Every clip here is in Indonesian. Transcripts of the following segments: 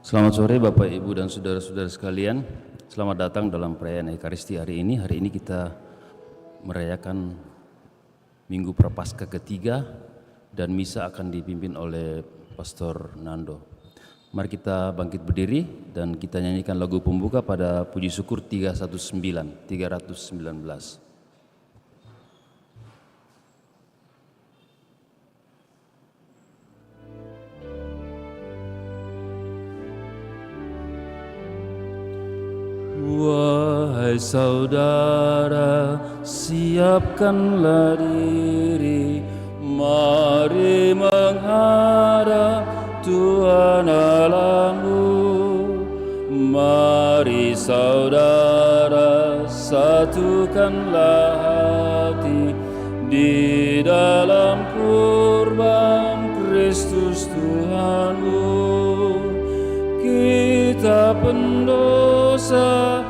Selamat sore Bapak, Ibu, dan saudara-saudara sekalian. Selamat datang dalam perayaan Ekaristi hari ini. Hari ini kita merayakan Minggu Prapaskah ketiga dan misa akan dipimpin oleh Pastor Nando. Mari kita bangkit berdiri dan kita nyanyikan lagu pembuka pada Puji Syukur 319. Wahai saudara, siapkanlah diri, mari menghadap Tuhan Allahmu. Mari saudara, satukanlah hati di dalam kurban Kristus Tuhanmu. Kita pendosa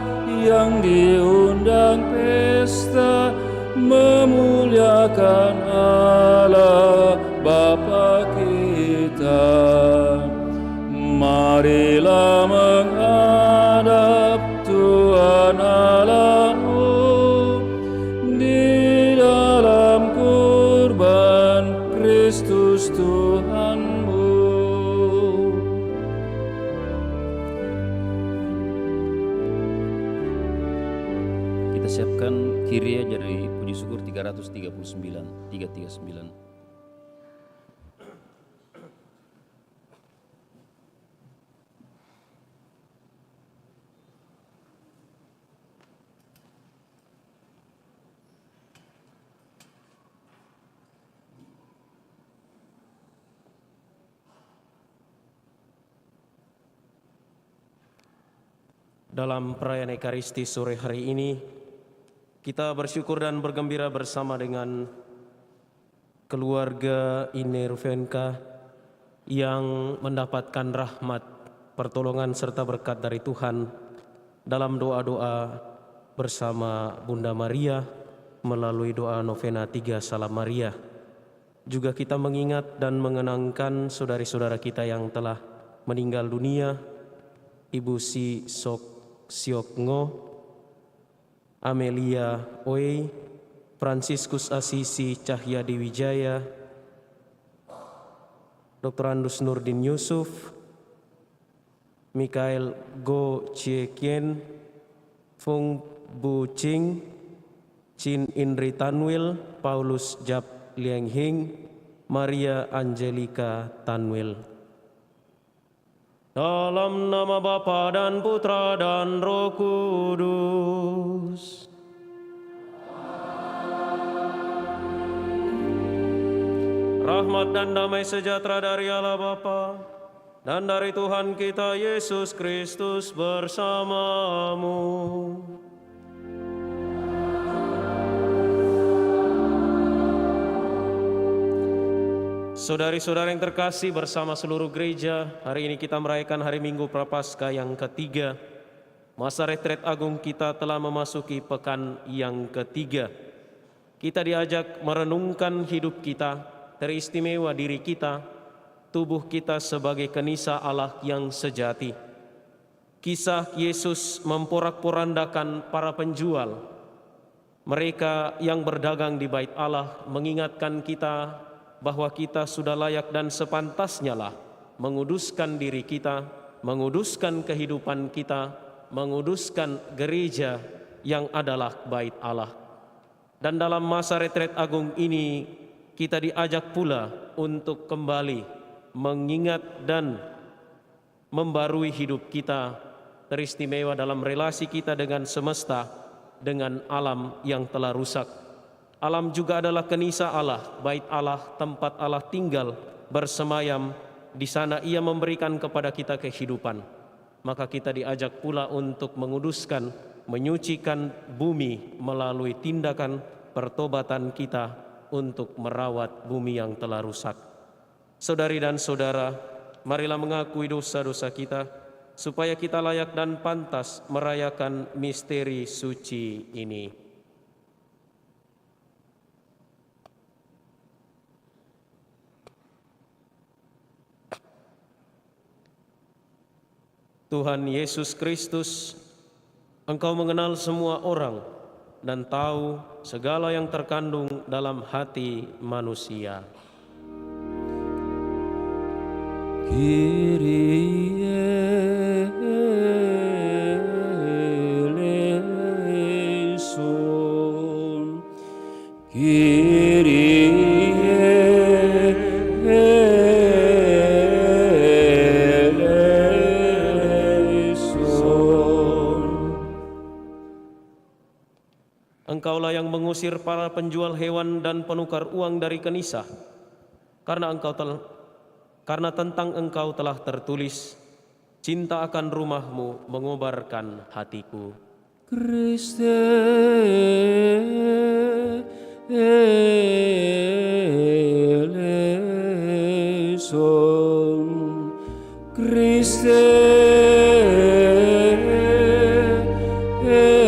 yang diundang pesta memuliakan Allah Bapa kita. Marilah menghadap Tuhan Allahmu di dalam kurban Kristus Tuhanmu. Siapkan Kyrie dari Puji Syukur 339. Dalam perayaan Ekaristi sore hari ini, kita bersyukur dan bergembira bersama dengan keluarga Ine Ruvenka yang mendapatkan rahmat, pertolongan serta berkat dari Tuhan dalam doa-doa bersama Bunda Maria melalui doa novena 3 Salam Maria. Juga kita mengingat dan mengenangkan saudari-saudara kita yang telah meninggal dunia, Ibu Si Sok Siok Ngo, Amelia Oey, Fransiskus Asisi Cahyadi Wijaya, Dr. Andus Nurdin Yusuf, Mikael Go Chie Kien, Fung Bu Ching, Chin Indri Tanwil, Paulus Jap Lieng Hing, Maria Angelika Tanwil. Dalam nama Bapa dan Putra dan Roh Kudus. Rahmat dan damai sejahtera dari Allah Bapa dan dari Tuhan kita Yesus Kristus bersamamu. Saudari-saudari yang terkasih, bersama seluruh gereja, hari ini kita merayakan hari Minggu Prapaskah yang ketiga. Masa retret agung kita telah memasuki pekan yang ketiga. Kita diajak merenungkan hidup kita, teristimewa diri kita, tubuh kita sebagai kenisa Allah yang sejati. Kisah Yesus memporak-porandakan para penjual, mereka yang berdagang di bait Allah, mengingatkan kita bahwa kita sudah layak dan sepantasnya lah menguduskan diri kita, menguduskan kehidupan kita, menguduskan gereja yang adalah bait Allah. Dan dalam masa retret agung ini kita diajak pula untuk kembali mengingat dan membarui hidup kita, teristimewa dalam relasi kita dengan semesta, dengan alam yang telah rusak. Alam juga adalah kenisa Allah, bait Allah, tempat Allah tinggal, bersemayam. Di sana Ia memberikan kepada kita kehidupan. Maka kita diajak pula untuk menguduskan, menyucikan bumi melalui tindakan pertobatan kita untuk merawat bumi yang telah rusak. Saudari dan saudara, marilah mengakui dosa-dosa kita, supaya kita layak dan pantas merayakan misteri suci ini. Tuhan Yesus Kristus, Engkau mengenal semua orang dan tahu segala yang terkandung dalam hati manusia. Kyrie eleison, Kyrie eleison. Engkaulah yang mengusir para penjual hewan dan penukar uang dari Kenisa, karena tentang Engkau telah tertulis, cinta akan rumahmu mengobarkan hatiku. Christe eleison, Christe eleison.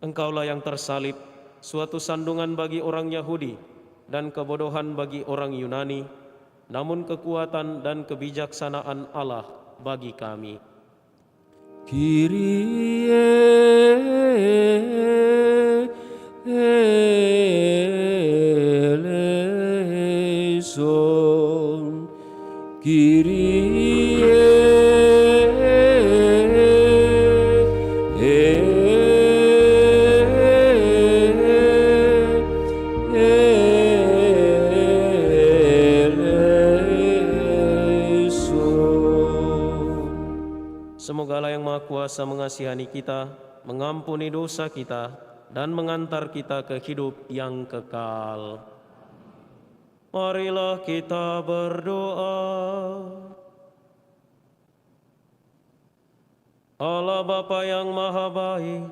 Engkaulah yang tersalib, suatu sandungan bagi orang Yahudi dan kebodohan bagi orang Yunani, namun kekuatan dan kebijaksanaan Allah bagi kami. Kyrie eleison, Kyrie eleison. Semogalah yang Maha Kuasa mengasihani kita, mengampuni dosa kita, dan mengantar kita ke hidup yang kekal. Marilah kita berdoa. Allah Bapa yang Maha Baik,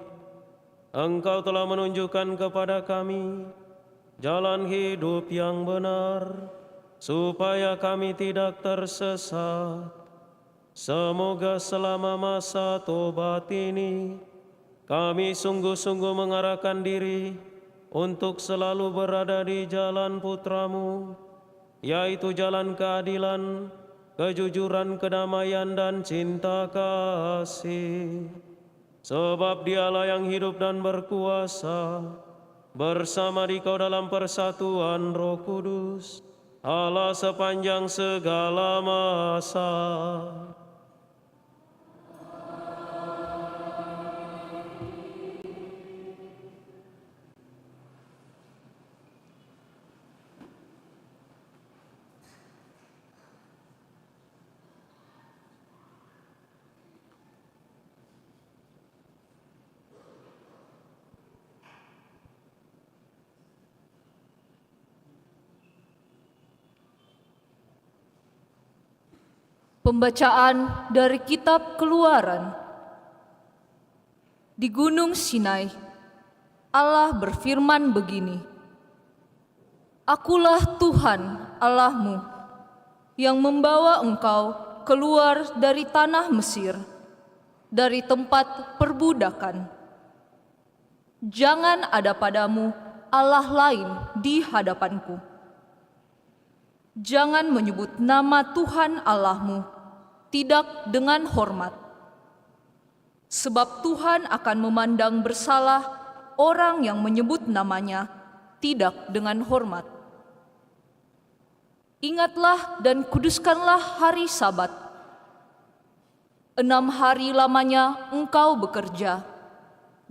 Engkau telah menunjukkan kepada kami jalan hidup yang benar, supaya kami tidak tersesat. Semoga selama masa tobat ini, kami sungguh-sungguh mengarahkan diri untuk selalu berada di jalan Putra-Mu, yaitu jalan keadilan, kejujuran, kedamaian, dan cinta kasih. Sebab Dialah yang hidup dan berkuasa, bersama Dikau dalam persatuan Roh Kudus, Allah sepanjang segala masa. Pembacaan dari Kitab Keluaran. Di Gunung Sinai, Allah berfirman begini, Akulah Tuhan Allahmu, yang membawa engkau keluar dari tanah Mesir, dari tempat perbudakan. Jangan ada padamu Allah lain di hadapanku. Jangan menyebut nama Tuhan Allahmu tidak dengan hormat, sebab Tuhan akan memandang bersalah orang yang menyebut namanya tidak dengan hormat. Ingatlah dan kuduskanlah hari Sabat. 6 hari lamanya engkau bekerja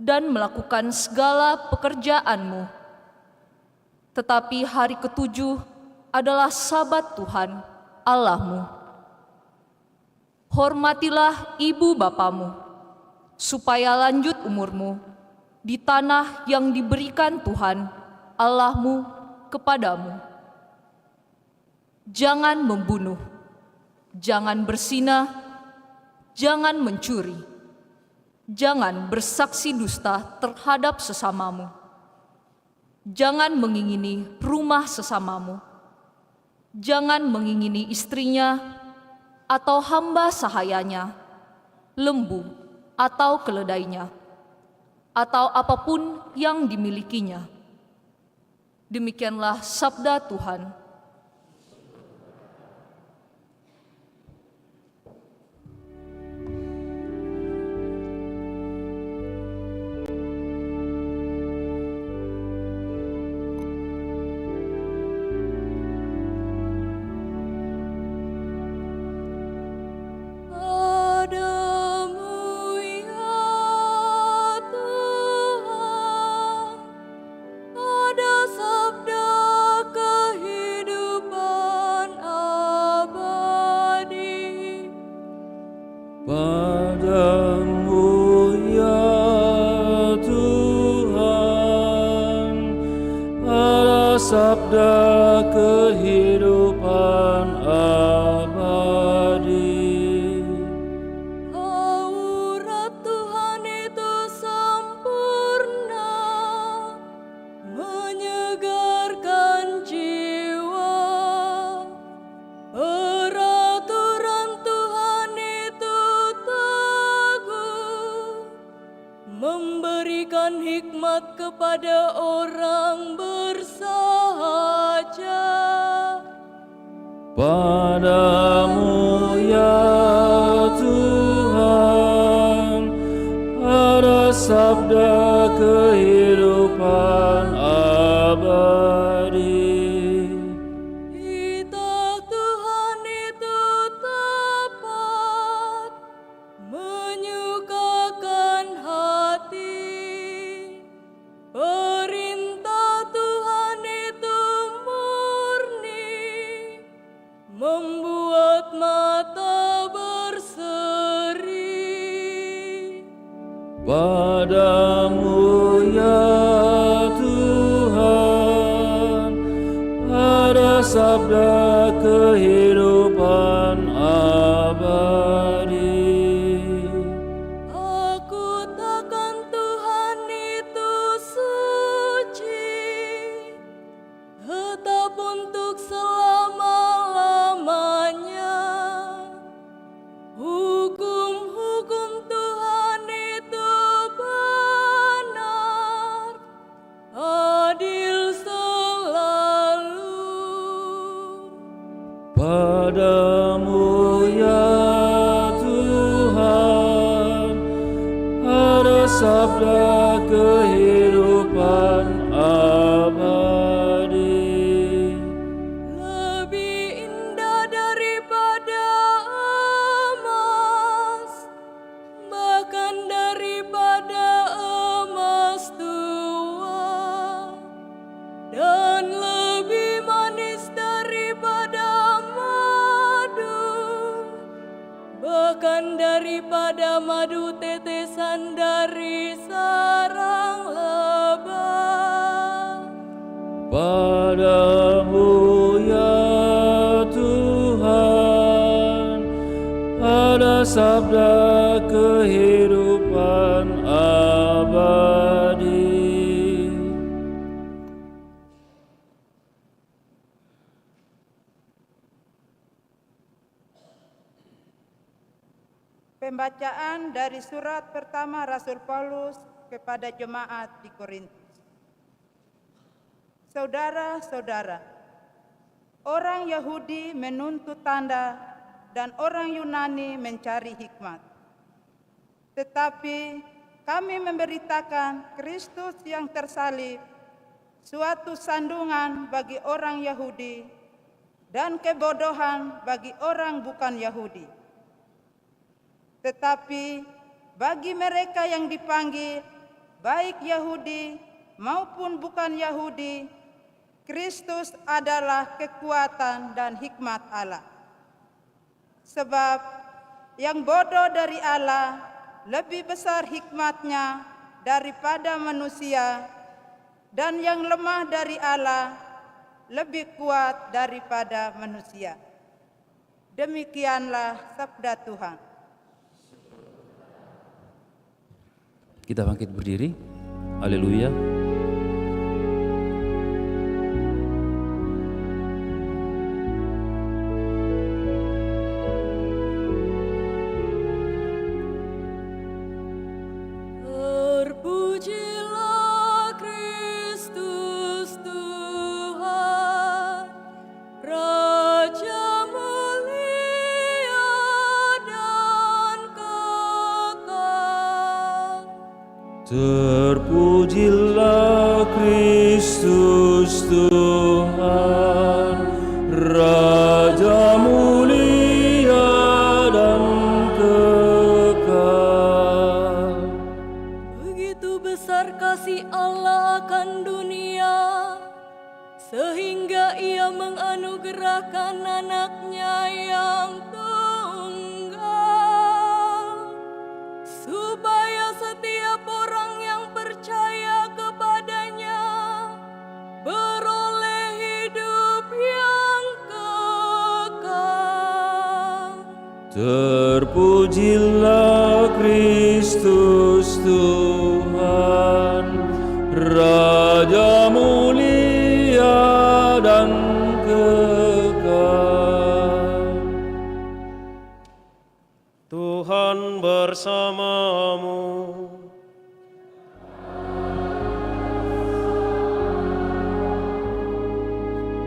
dan melakukan segala pekerjaanmu. Tetapi hari ke-7 adalah Sabat Tuhan Allahmu. Hormatilah ibu bapamu, supaya lanjut umurmu di tanah yang diberikan Tuhan Allahmu kepadamu. Jangan membunuh, jangan berzinah, jangan mencuri, jangan bersaksi dusta terhadap sesamamu, jangan mengingini rumah sesamamu, jangan mengingini istrinya atau hamba sahayanya, lembu atau keledainya, atau apapun yang dimilikinya. Demikianlah sabda Tuhan. Padamu ya Tuhan, ada sabda kehidupan abadi. Aurat Tuhan itu sempurna, menyegarkan jiwa. Peraturan Tuhan itu teguh, memberikan hikmat kepada orang bersahaja. Padamu ya Tuhan, ada sabda kehidupan abadi. Titah Tuhan itu tepat, menyukakan hati. Perintah Tuhan itu murni, membuat mata berseri. Padamu ya Tuhan, ada sabda kehidupan abadi. Aku takkan Tuhan itu suci, tetap untuk selama-lamanya. Hukum-hukum Tuhan itu benar, adil selalu. Padamu ya Tuhan, ada sabda kehidupan abadi. Lebih indah daripada emas, bahkan daripada emas tua, dan lebih manis daripada madu, bahkan daripada madu tetesan dari sarang lebah. Padamu ya Tuhan, ada sabda kehidupan abadi. Pembacaan dari surat pertama Rasul Paulus kepada jemaat di Korintus. Saudara-saudara, orang Yahudi menuntut tanda dan orang Yunani mencari hikmat. Tetapi kami memberitakan Kristus yang tersalib, suatu sandungan bagi orang Yahudi dan kebodohan bagi orang bukan Yahudi. Tetapi bagi mereka yang dipanggil, baik Yahudi maupun bukan Yahudi, Kristus adalah kekuatan dan hikmat Allah. Sebab yang bodoh dari Allah lebih besar hikmatnya daripada manusia, dan yang lemah dari Allah lebih kuat daripada manusia. Demikianlah sabda Tuhan. Kita bangkit berdiri. Haleluya. Terpujilah Kristus Tuhan. Terpujilah Kristus Tuhan, Raja mulia dan kekal. Begitu besar kasih Allah akan dunia, sehingga Ia menganugerahkan anaknya yang tunggal, supaya setiap orang yang percaya kepadanya beroleh hidup yang kekal. Terpujilah Kristus Tuhan, Raja mulia dan kekal. Tuhan bersamamu.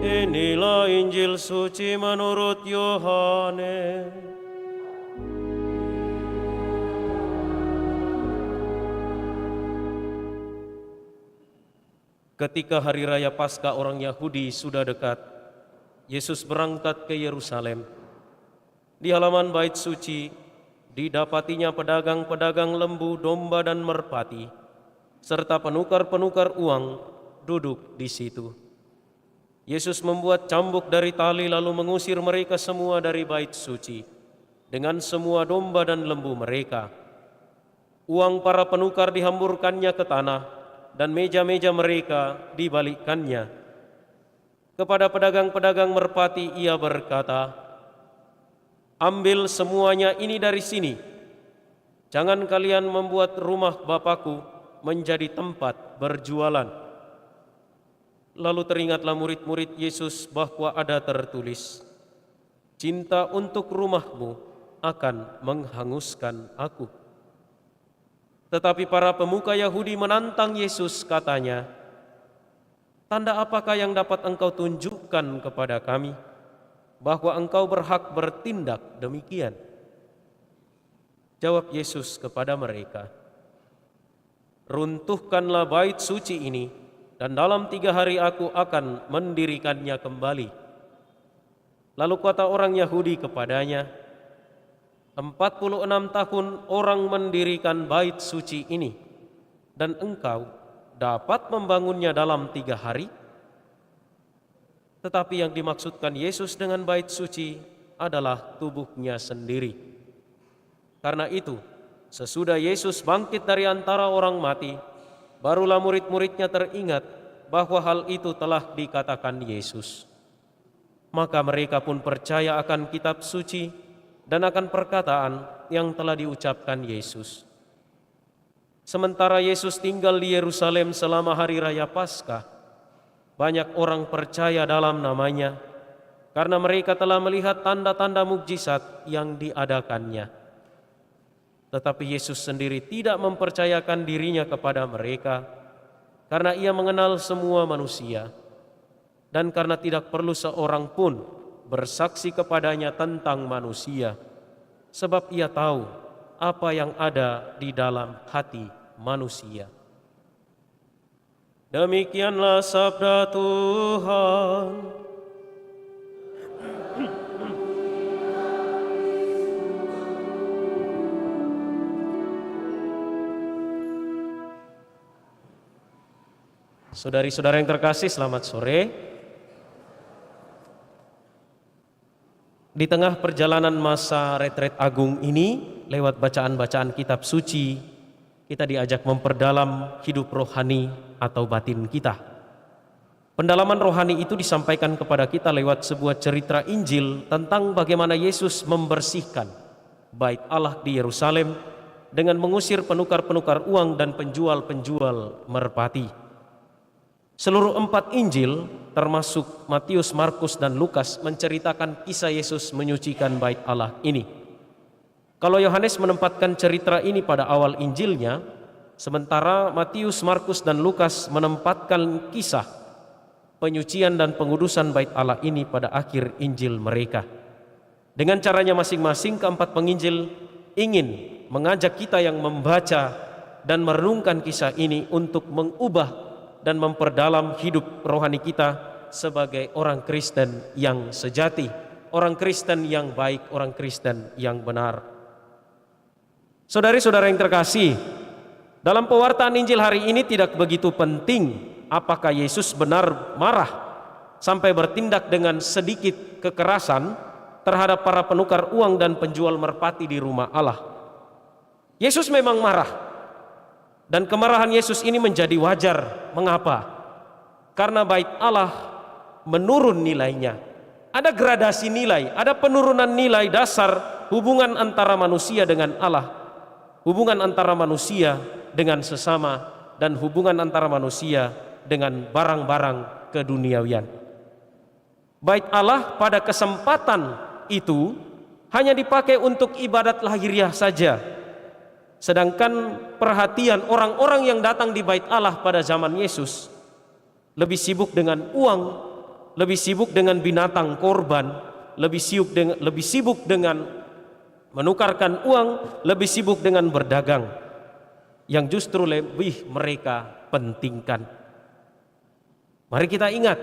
Inilah Injil suci menurut Yohanes. Ketika hari raya Paskah orang Yahudi sudah dekat, Yesus berangkat ke Yerusalem. Di halaman bait suci, didapatinya pedagang-pedagang lembu, domba, dan merpati, serta penukar-penukar uang duduk di situ. Yesus membuat cambuk dari tali lalu mengusir mereka semua dari bait suci dengan semua domba dan lembu mereka. Uang para penukar dihamburkannya ke tanah dan meja-meja mereka dibalikkannya. Kepada pedagang-pedagang merpati Ia berkata, "Ambil semuanya ini dari sini. Jangan kalian membuat rumah Bapakku menjadi tempat berjualan." Lalu teringatlah murid-murid Yesus bahwa ada tertulis, "Cinta untuk rumahmu akan menghanguskan aku." Tetapi para pemuka Yahudi menantang Yesus, katanya, "Tanda apakah yang dapat engkau tunjukkan kepada kami bahwa engkau berhak bertindak demikian?" Jawab Yesus kepada mereka, "Runtuhkanlah bait suci ini, dan dalam 3 hari aku akan mendirikannya kembali." Lalu kata orang Yahudi kepadanya, 46 tahun orang mendirikan bait suci ini, dan engkau dapat membangunnya dalam 3 hari? Tetapi yang dimaksudkan Yesus dengan bait suci adalah tubuhnya sendiri. Karena itu, sesudah Yesus bangkit dari antara orang mati, barulah murid-muridnya teringat bahwa hal itu telah dikatakan Yesus. Maka mereka pun percaya akan kitab suci dan akan perkataan yang telah diucapkan Yesus. Sementara Yesus tinggal di Yerusalem selama hari raya Paskah, banyak orang percaya dalam namanya karena mereka telah melihat tanda-tanda mukjizat yang diadakannya. Tetapi Yesus sendiri tidak mempercayakan dirinya kepada mereka karena Ia mengenal semua manusia dan karena tidak perlu seorang pun bersaksi kepadanya tentang manusia, sebab Ia tahu apa yang ada di dalam hati manusia. Demikianlah sabda Tuhan. Saudari-saudara yang terkasih, selamat sore. Di tengah perjalanan masa retret agung ini, lewat bacaan-bacaan kitab suci, kita diajak memperdalam hidup rohani atau batin kita. Pendalaman rohani itu disampaikan kepada kita lewat sebuah cerita Injil tentang bagaimana Yesus membersihkan bait Allah di Yerusalem dengan mengusir penukar-penukar uang dan penjual-penjual merpati. Seluruh 4 Injil, termasuk Matius, Markus, dan Lukas, menceritakan kisah Yesus menyucikan bait Allah ini. Kalau Yohanes menempatkan cerita ini pada awal Injilnya, sementara Matius, Markus, dan Lukas menempatkan kisah penyucian dan pengudusan bait Allah ini pada akhir Injil mereka. Dengan caranya masing-masing, keempat penginjil ingin mengajak kita yang membaca dan merenungkan kisah ini untuk mengubah dan memperdalam hidup rohani kita sebagai orang Kristen yang sejati, orang Kristen yang baik, orang Kristen yang benar. Saudari-saudara yang terkasih, dalam pewartaan Injil hari ini tidak begitu penting apakah Yesus benar marah sampai bertindak dengan sedikit kekerasan terhadap para penukar uang dan penjual merpati di rumah Allah. Yesus memang marah, dan kemarahan Yesus ini menjadi wajar. Mengapa? Karena bait Allah menurun nilainya. Ada gradasi nilai, ada penurunan nilai dasar hubungan antara manusia dengan Allah, hubungan antara manusia dengan sesama, dan hubungan antara manusia dengan barang-barang keduniawian. Bait Allah pada kesempatan itu hanya dipakai untuk ibadat lahiriah saja, sedangkan perhatian orang-orang yang datang di bait Allah pada zaman Yesus lebih sibuk dengan uang, lebih sibuk dengan binatang korban, lebih sibuk dengan menukarkan uang, lebih sibuk dengan berdagang, yang justru lebih mereka pentingkan. Mari kita ingat,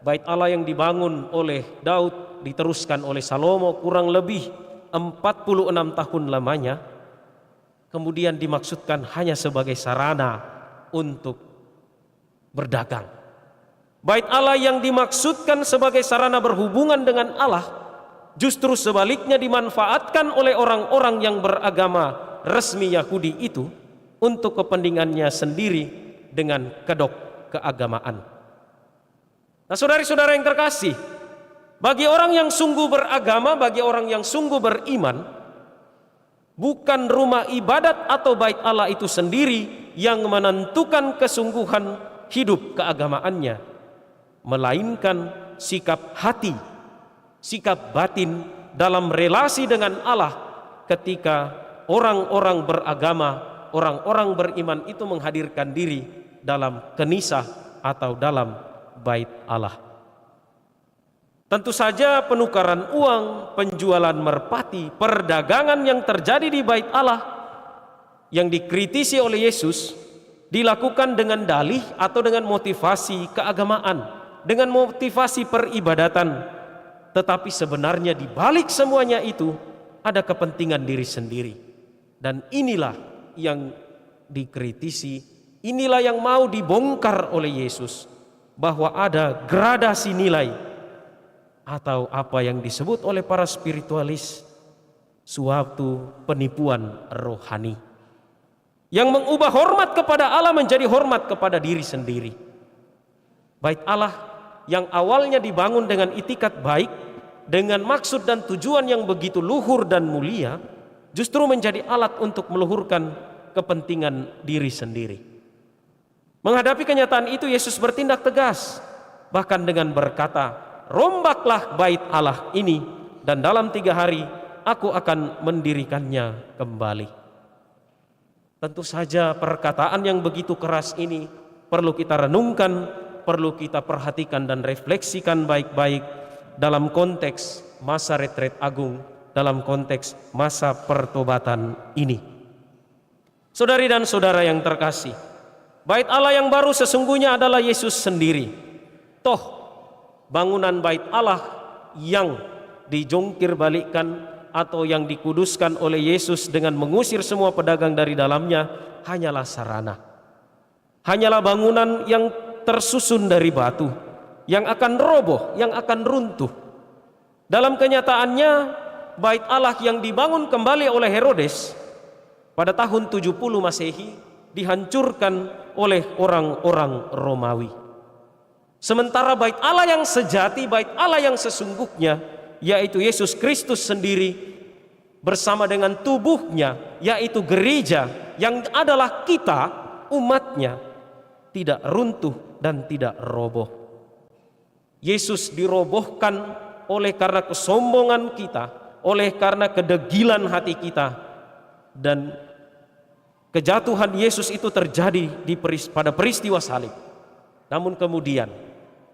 bait Allah yang dibangun oleh Daud, diteruskan oleh Salomo kurang lebih 46 tahun lamanya, kemudian dimaksudkan hanya sebagai sarana untuk berdagang. Bait Allah yang dimaksudkan sebagai sarana berhubungan dengan Allah justru sebaliknya dimanfaatkan oleh orang-orang yang beragama resmi Yahudi itu untuk kepentingannya sendiri dengan kedok keagamaan. Nah, saudari-saudara yang terkasih, bagi orang yang sungguh beragama, bagi orang yang sungguh beriman, bukan rumah ibadat atau bait Allah itu sendiri yang menentukan kesungguhan hidup keagamaannya, melainkan sikap hati, sikap batin dalam relasi dengan Allah ketika orang-orang beragama, orang-orang beriman itu menghadirkan diri dalam kenisah atau dalam bait Allah. Tentu saja penukaran uang, penjualan merpati, perdagangan yang terjadi di bait Allah yang dikritisi oleh Yesus dilakukan dengan dalih atau dengan motivasi keagamaan, dengan motivasi peribadatan. Tetapi sebenarnya di balik semuanya itu ada kepentingan diri sendiri. Dan inilah yang dikritisi, inilah yang mau dibongkar oleh Yesus, bahwa ada gradasi nilai atau apa yang disebut oleh para spiritualis suatu penipuan rohani yang mengubah hormat kepada Allah menjadi hormat kepada diri sendiri. Bait Allah yang awalnya dibangun dengan itikat baik, dengan maksud dan tujuan yang begitu luhur dan mulia, justru menjadi alat untuk meluhurkan kepentingan diri sendiri. Menghadapi kenyataan itu, Yesus bertindak tegas, bahkan dengan berkata, "Rombaklah bait Allah ini, dan dalam 3 hari aku akan mendirikannya kembali." Tentu saja perkataan yang begitu keras ini perlu kita renungkan, perlu kita perhatikan dan refleksikan baik-baik dalam konteks masa retret agung, dalam konteks masa pertobatan ini. Saudari dan saudara yang terkasih, bait Allah yang baru sesungguhnya adalah Yesus sendiri. Toh bangunan bait Allah yang dijungkir balikkan atau yang dikuduskan oleh Yesus dengan mengusir semua pedagang dari dalamnya hanyalah sarana, hanyalah bangunan yang tersusun dari batu, yang akan roboh, yang akan runtuh. Dalam kenyataannya, bait Allah yang dibangun kembali oleh Herodes pada tahun 70 Masehi dihancurkan oleh orang-orang Romawi. Sementara bait Allah yang sejati, bait Allah yang sesungguhnya, yaitu Yesus Kristus sendiri bersama dengan tubuhnya, yaitu gereja yang adalah kita, umatnya, tidak runtuh dan tidak roboh. Yesus dirobohkan oleh karena kesombongan kita, oleh karena kedegilan hati kita, dan kejatuhan Yesus itu terjadi pada peristiwa salib. Namun kemudian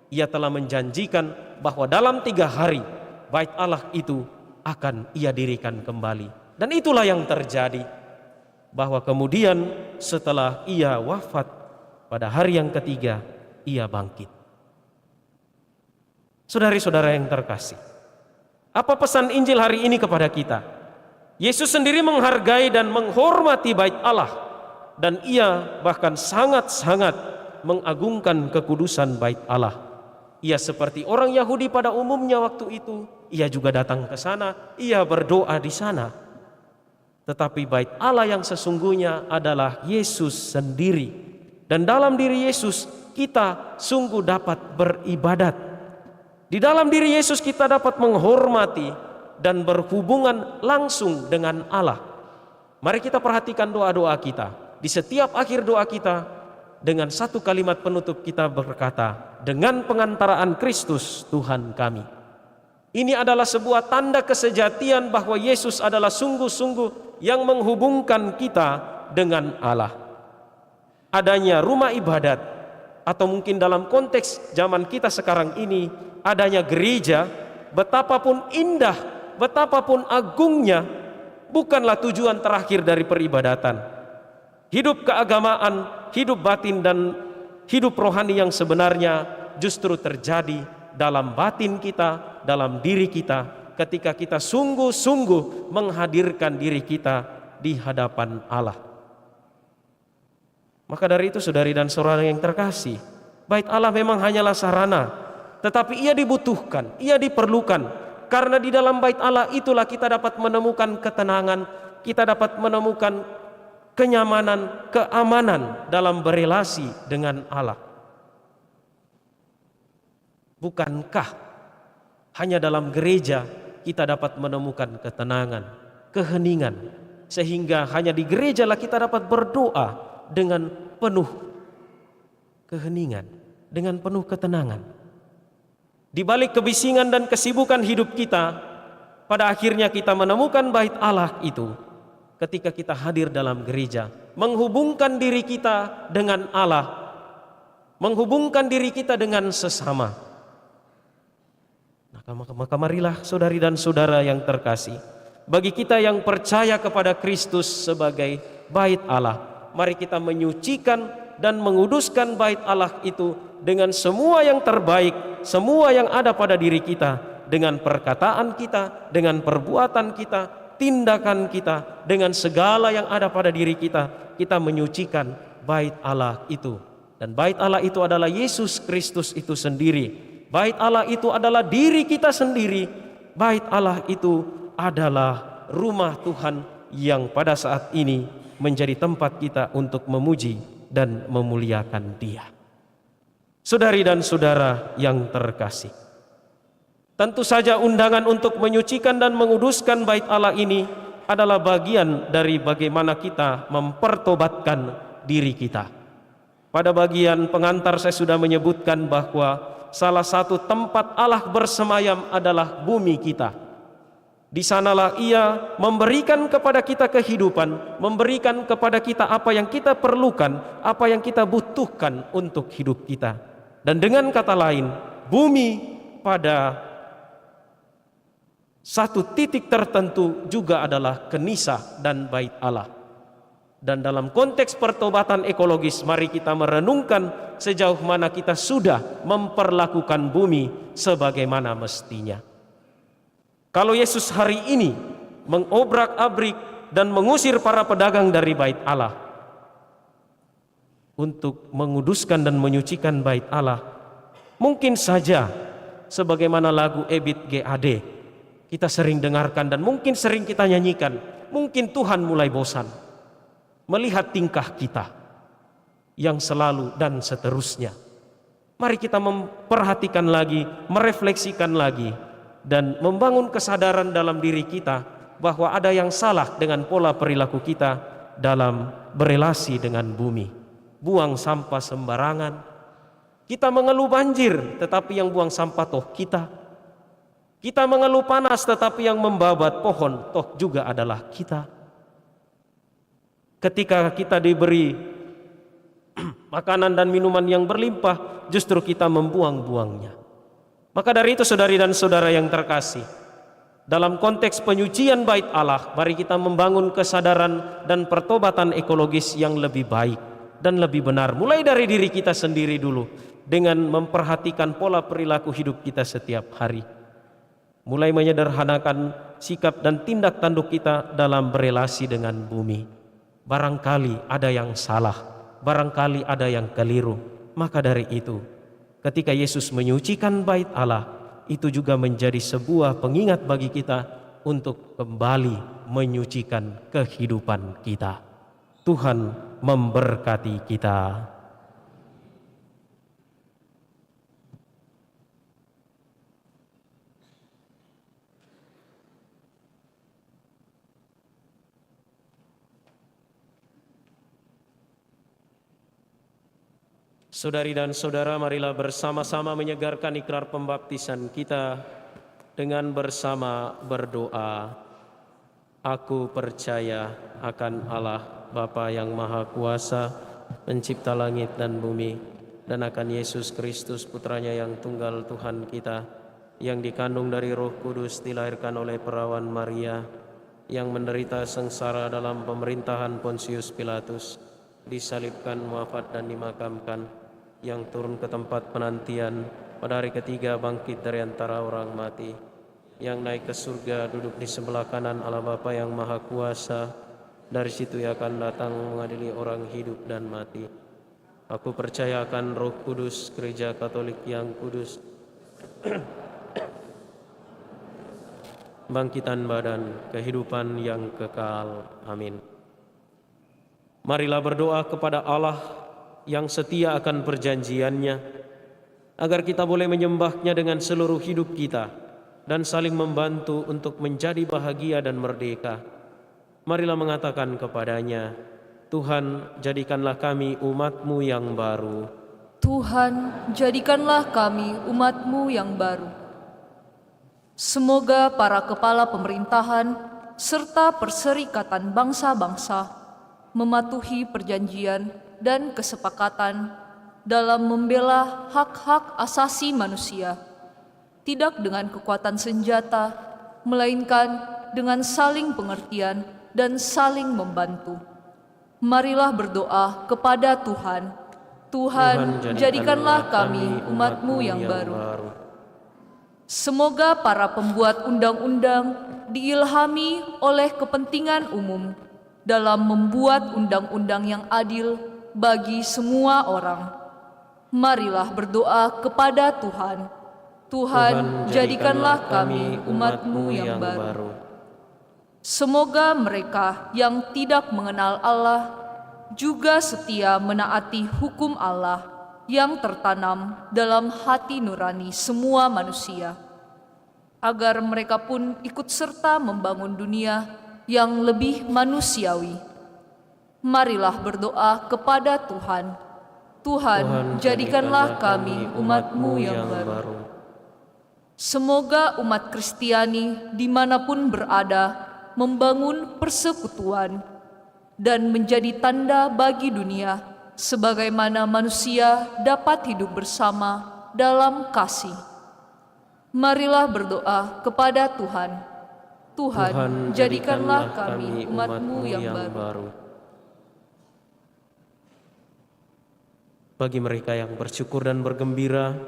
Ia telah menjanjikan bahwa dalam 3 hari bait Allah itu akan Ia dirikan kembali. Dan itulah yang terjadi. bahwa kemudian setelah ia wafat pada hari yang ketiga ia bangkit. Saudari-saudara yang terkasih, apa pesan Injil hari ini kepada kita? Yesus sendiri menghargai dan menghormati bait Allah, dan ia bahkan sangat-sangat mengagungkan kekudusan bait Allah. Ia seperti orang Yahudi pada umumnya waktu itu, ia juga datang ke sana, ia berdoa di sana. Tetapi bait Allah yang sesungguhnya adalah Yesus sendiri. Dan dalam diri Yesus kita sungguh dapat beribadat. Di dalam diri Yesus kita dapat menghormati dan berhubungan langsung dengan Allah. Mari kita perhatikan doa-doa kita. Di setiap akhir doa kita, dengan satu kalimat penutup kita berkata, dengan pengantaraan Kristus Tuhan kami. Ini adalah sebuah tanda kesejatian bahwa Yesus adalah sungguh-sungguh yang menghubungkan kita dengan Allah. Adanya rumah ibadat, atau mungkin dalam konteks zaman kita sekarang ini, adanya gereja, betapapun indah, betapapun agungnya, bukanlah tujuan terakhir dari peribadatan. Hidup keagamaan, hidup batin dan hidup rohani yang sebenarnya justru terjadi dalam batin kita, dalam diri kita, ketika kita sungguh-sungguh menghadirkan diri kita di hadapan Allah. Maka dari itu saudari dan saudara yang terkasih, bait Allah memang hanyalah sarana, tetapi ia dibutuhkan, ia diperlukan, karena di dalam bait Allah itulah kita dapat menemukan ketenangan, kita dapat menemukan kenyamanan, keamanan dalam berelasi dengan Allah. Bukankah hanya dalam gereja kita dapat menemukan ketenangan, keheningan, sehingga hanya di gerejalah kita dapat berdoa dengan penuh keheningan, dengan penuh ketenangan. Di balik kebisingan dan kesibukan hidup kita, pada akhirnya kita menemukan bait Allah itu ketika kita hadir dalam gereja, menghubungkan diri kita dengan Allah, menghubungkan diri kita dengan sesama. Maka marilah saudari dan saudara yang terkasih, bagi kita yang percaya kepada Kristus sebagai bait Allah, mari kita menyucikan dan menguduskan bait Allah itu dengan semua yang terbaik, semua yang ada pada diri kita, dengan perkataan kita, dengan perbuatan kita, tindakan kita, dengan segala yang ada pada diri kita, kita menyucikan bait Allah itu. Dan bait Allah itu adalah Yesus Kristus itu sendiri. Bait Allah itu adalah diri kita sendiri. Bait Allah itu adalah rumah Tuhan yang pada saat ini menjadi tempat kita untuk memuji dan memuliakan Dia. Saudari dan saudara yang terkasih, tentu saja undangan untuk menyucikan dan menguduskan bait Allah ini adalah bagian dari bagaimana kita mempertobatkan diri kita. Pada bagian pengantar saya sudah menyebutkan bahwa salah satu tempat Allah bersemayam adalah bumi kita. Di sanalah Ia memberikan kepada kita kehidupan, memberikan kepada kita apa yang kita perlukan, apa yang kita butuhkan untuk hidup kita. Dan dengan kata lain, bumi pada satu titik tertentu juga adalah kenisah dan bait Allah. Dan dalam konteks pertobatan ekologis, mari kita merenungkan sejauh mana kita sudah memperlakukan bumi sebagaimana mestinya. Kalau Yesus hari ini mengobrak-abrik dan mengusir para pedagang dari bait Allah untuk menguduskan dan menyucikan bait Allah, mungkin saja sebagaimana lagu Ebit GAD kita sering dengarkan dan mungkin sering kita nyanyikan, mungkin Tuhan mulai bosan melihat tingkah kita yang selalu dan seterusnya. Mari kita memperhatikan lagi, merefleksikan lagi, dan membangun kesadaran dalam diri kita bahwa ada yang salah dengan pola perilaku kita dalam berelasi dengan bumi. Buang sampah sembarangan. Kita mengeluh banjir, tetapi yang buang sampah toh kita. Kita mengeluh panas, tetapi yang membabat pohon toh juga adalah kita. Ketika kita diberi makanan dan minuman yang berlimpah, justru kita membuang-buangnya. Maka dari itu saudari dan saudara yang terkasih, Dalam konteks penyucian bait Allah, mari kita membangun kesadaran dan pertobatan ekologis yang lebih baik dan lebih benar. Mulai dari diri kita sendiri dulu, dengan memperhatikan pola perilaku hidup kita setiap hari. Mulai menyederhanakan sikap dan tindak tanduk kita dalam berelasi dengan bumi. Barangkali ada yang salah, barangkali ada yang keliru. Maka dari itu, ketika Yesus menyucikan bait Allah, itu juga menjadi sebuah pengingat bagi kita untuk kembali menyucikan kehidupan kita. Tuhan memberkati kita. Saudari dan saudara, marilah bersama-sama menyegarkan ikrar pembaptisan kita dengan bersama berdoa. Aku percaya akan Allah, Bapa yang Maha Kuasa, pencipta langit dan bumi, dan akan Yesus Kristus, Putranya yang tunggal Tuhan kita, yang dikandung dari Roh Kudus, dilahirkan oleh perawan Maria, yang menderita sengsara dalam pemerintahan Pontius Pilatus, disalibkan, wafat dan dimakamkan, yang turun ke tempat penantian, pada hari ketiga bangkit dari antara orang mati, yang naik ke surga, duduk di sebelah kanan Allah Bapa yang Maha Kuasa, dari situ ia akan datang mengadili orang hidup dan mati. Aku percaya akan Roh Kudus, Gereja Katolik yang kudus, bangkitan badan, kehidupan yang kekal. Amin. Marilah berdoa kepada Allah yang setia akan perjanjiannya, agar kita boleh menyembahnya dengan seluruh hidup kita dan saling membantu untuk menjadi bahagia dan merdeka. Marilah mengatakan kepadanya, Tuhan, jadikanlah kami umat-Mu yang baru. Tuhan, jadikanlah kami umat-Mu yang baru. Semoga para kepala pemerintahan serta perserikatan bangsa-bangsa mematuhi perjanjian dan kesepakatan dalam membela hak-hak asasi manusia, tidak dengan kekuatan senjata, melainkan dengan saling pengertian dan saling membantu. Marilah berdoa kepada Tuhan. Tuhan, jadikanlah kami umat-Mu yang baru. Semoga para pembuat undang-undang diilhami oleh kepentingan umum dalam membuat undang-undang yang adil bagi semua orang. Marilah berdoa kepada Tuhan. Tuhan, jadikanlah kami umat-Mu yang baru. Semoga mereka yang tidak mengenal Allah juga setia menaati hukum Allah yang tertanam dalam hati nurani semua manusia, agar mereka pun ikut serta membangun dunia yang lebih manusiawi. Marilah berdoa kepada Tuhan. Tuhan, jadikanlah kami umat-Mu yang baru. Semoga umat Kristiani dimanapun berada membangun persekutuan dan menjadi tanda bagi dunia, sebagaimana manusia dapat hidup bersama dalam kasih. Marilah berdoa kepada Tuhan. Tuhan, jadikanlah kami umat-Mu yang baru. Bagi mereka yang bersyukur dan bergembira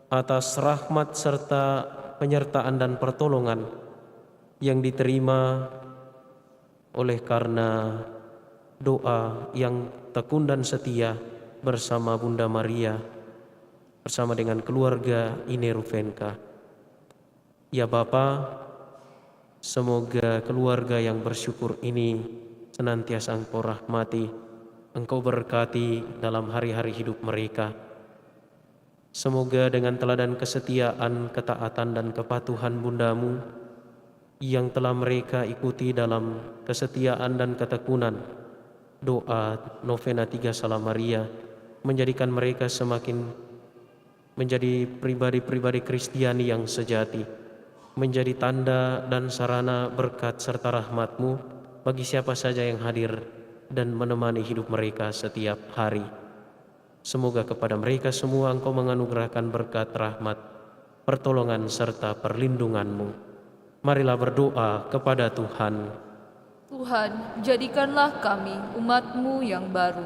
atas rahmat serta penyertaan dan pertolongan yang diterima oleh karena doa yang tekun dan setia bersama Bunda Maria, bersama dengan keluarga Ine Ruvenka. Ya Bapa, semoga keluarga yang bersyukur ini senantiasa Engkau rahmati, Engkau berkati dalam hari-hari hidup mereka. Semoga dengan teladan kesetiaan, ketaatan dan kepatuhan Bundamu yang telah mereka ikuti dalam kesetiaan dan ketekunan, doa novena 3 Salam Maria menjadikan mereka semakin menjadi pribadi-pribadi Kristiani yang sejati, menjadi tanda dan sarana berkat serta rahmat-Mu bagi siapa saja yang hadir dan menemani hidup mereka setiap hari. Semoga kepada mereka semua Engkau menganugerahkan berkat rahmat, pertolongan serta perlindungan-Mu. Marilah berdoa kepada Tuhan. Tuhan, jadikanlah kami umat-Mu yang baru.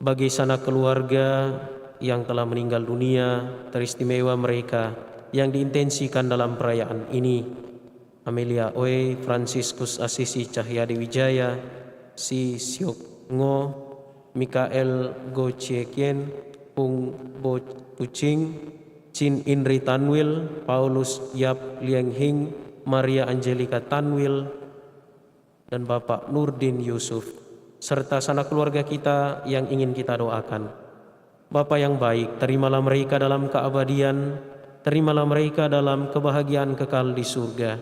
Bagi sanak keluarga yang telah meninggal dunia, teristimewa mereka yang diintensikan dalam perayaan ini. Amelia Oe, Franciscus Asisi Cahyadi Wijaya, Si Siok Ngo, Mikael Go Chiekien, Pung Bo Pucing, Chin Inri Tanwil, Paulus Yap Lieng Hing, Maria Angelika Tanwil, dan Bapak Nurdin Yusuf, serta sanak keluarga kita yang ingin kita doakan. Bapa yang baik, terimalah mereka dalam keabadian, terimalah mereka dalam kebahagiaan kekal di surga.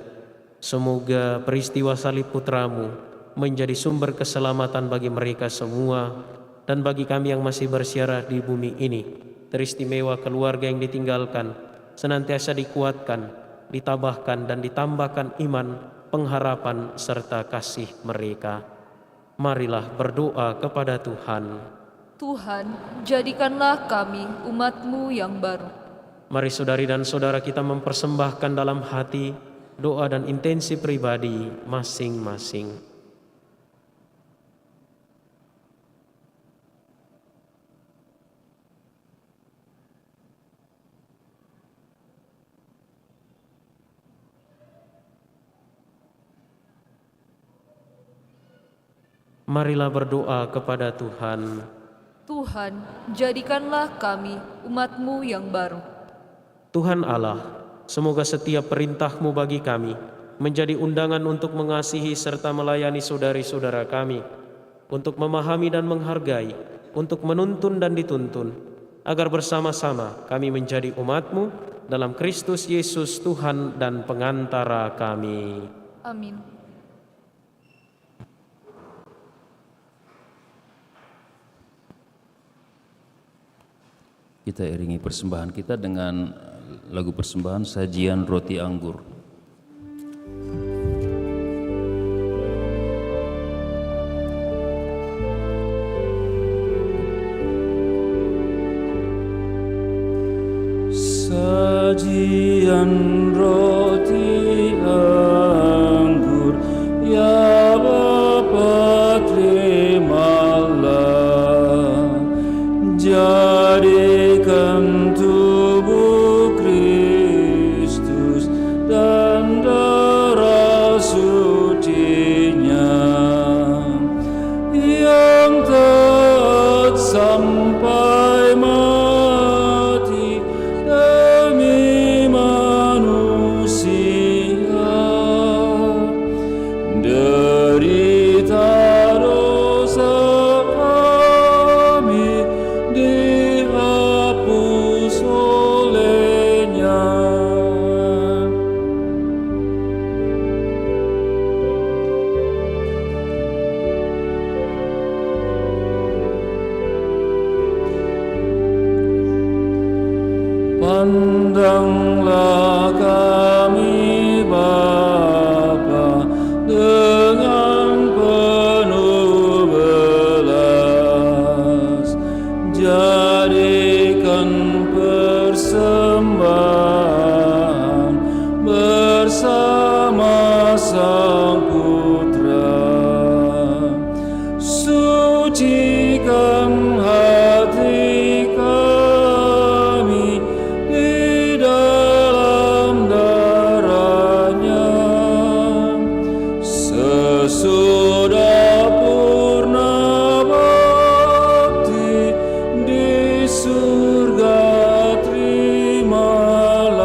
Semoga peristiwa salib putra-Mu menjadi sumber keselamatan bagi mereka semua dan bagi kami yang masih bersiarah di bumi ini. Teristimewa keluarga yang ditinggalkan senantiasa dikuatkan, ditabahkan dan ditambahkan iman, pengharapan serta kasih mereka. Marilah berdoa kepada Tuhan. Tuhan, jadikanlah kami umat-Mu yang baru. Mari saudari dan saudara kita mempersembahkan dalam hati doa dan intensi pribadi masing-masing. Marilah berdoa kepada Tuhan. Tuhan, jadikanlah kami umat-Mu yang baru. Tuhan Allah, semoga setiap perintah-Mu bagi kami menjadi undangan untuk mengasihi serta melayani saudari-saudara kami, untuk memahami dan menghargai, untuk menuntun dan dituntun, agar bersama-sama kami menjadi umat-Mu dalam Kristus Yesus Tuhan dan pengantara kami. Amin. Kita iringi persembahan kita dengan lagu persembahan Sajian Roti Anggur. Sajian roti anggur, ya Bapa terimalah, jadikan tubuh Kristus dan darah sucinya yang taat sampai mati demi manusia, derita dosa kami dihapus olehnya. Pandanglah kami Bapa dengan penuh belas, jadikan persembahan bersama Sang Putra, sucikan hati kami di dalam darahnya, sesudah purna bakti di surga terimalah.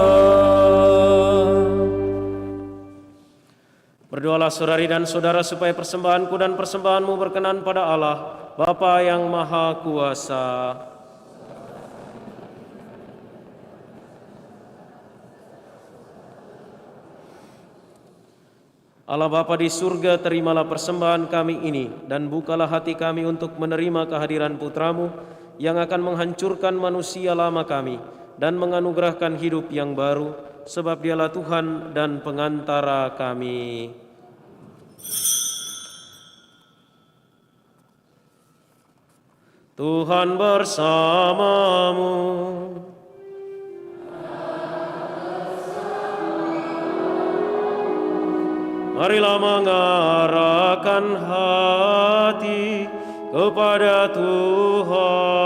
Berdoalah saudari dan saudara supaya persembahanku dan persembahanmu berkenan pada Allah, Bapa yang Maha Kuasa. Allah Bapa di surga, terimalah persembahan kami ini dan bukalah hati kami untuk menerima kehadiran Putra-Mu yang akan menghancurkan manusia lama kami dan menganugerahkan hidup yang baru, sebab Dialah Tuhan dan pengantara kami. Tuhan bersamamu. marilah mengarahkan hati kepada Tuhan.